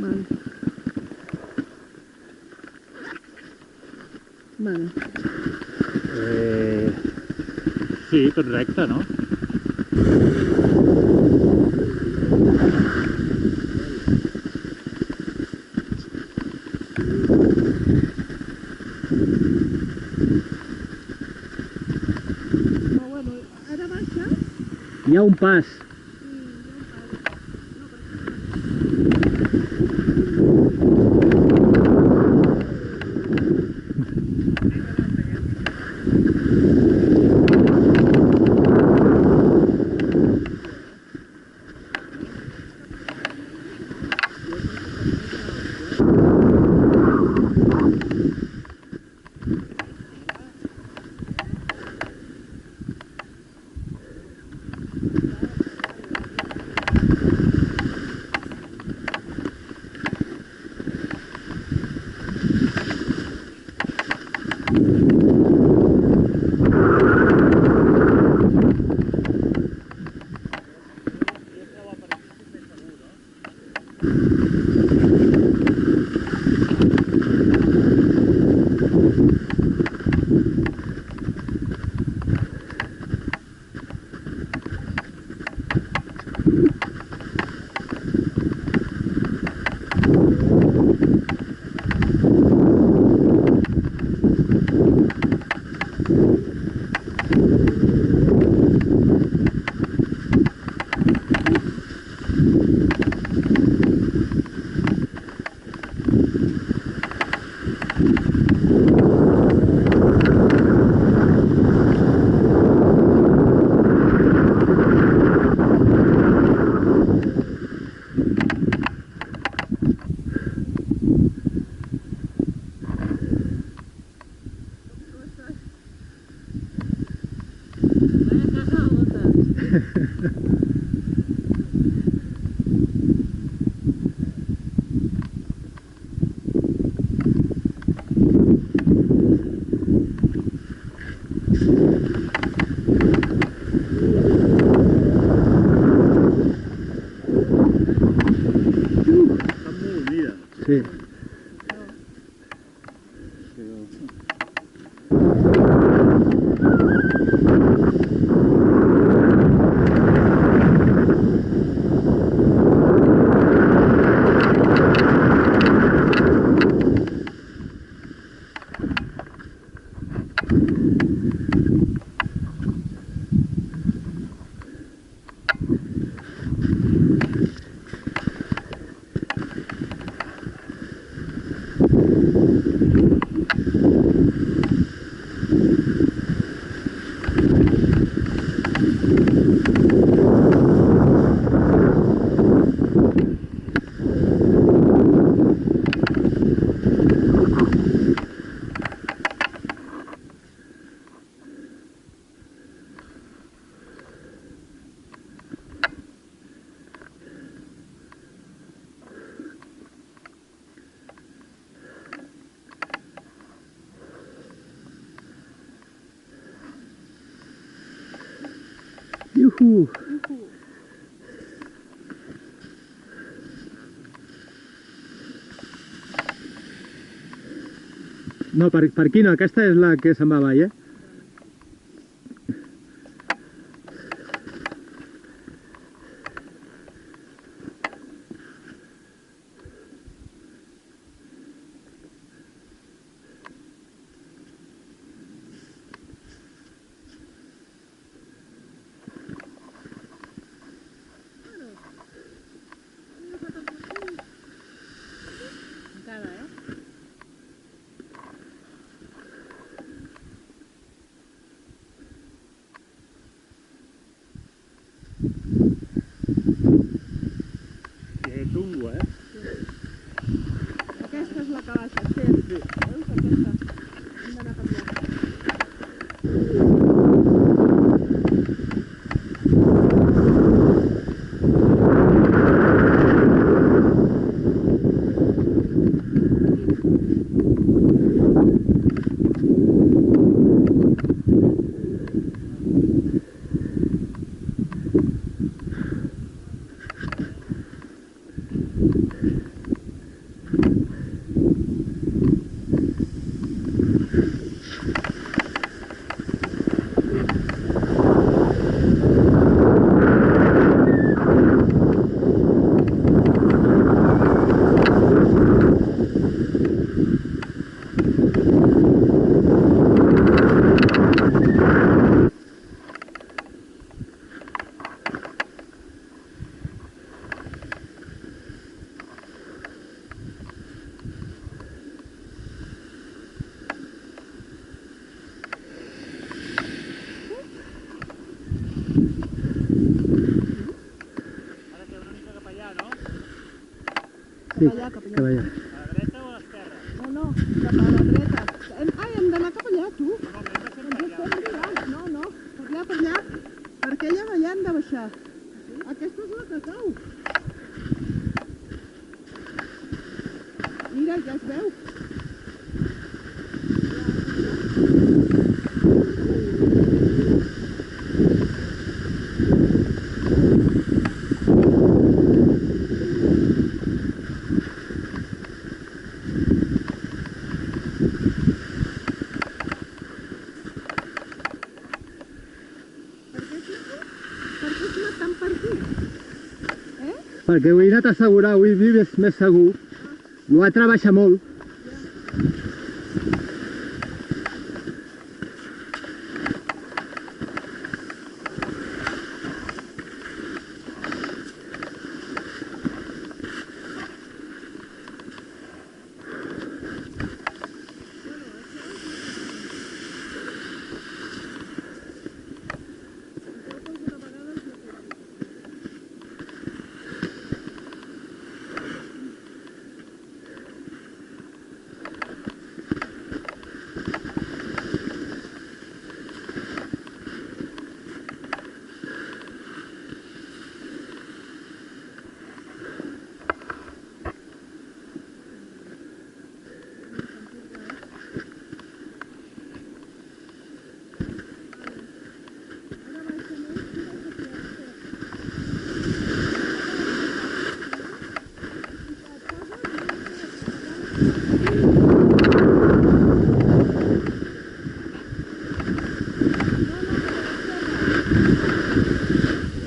Vale. Vale. Sí, tot recte, no? Hi ha un pas. Sí. Iuhu! No, per aquí no, aquesta és la que se'n va avall, Tungo, Aquesta és la que baixa, sí. Veus? Aquesta. Hem d'anar per allà. Sí, allà, cap cap allà. allà. A la dreta o a l'esquerra? No, no, cap a la dreta. Hem d'anar cap allà, tu. No, hem de fer Ens estem mirant. No, no, per allà. Per aquella d'allà hem de baixar. Aquesta és la que cau. Mira, ja es veu. Per què es maten per aquí? Perquè ho he anat a assegurar, avui vives més segur. L'altre baixa molt.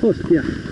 Hòstia.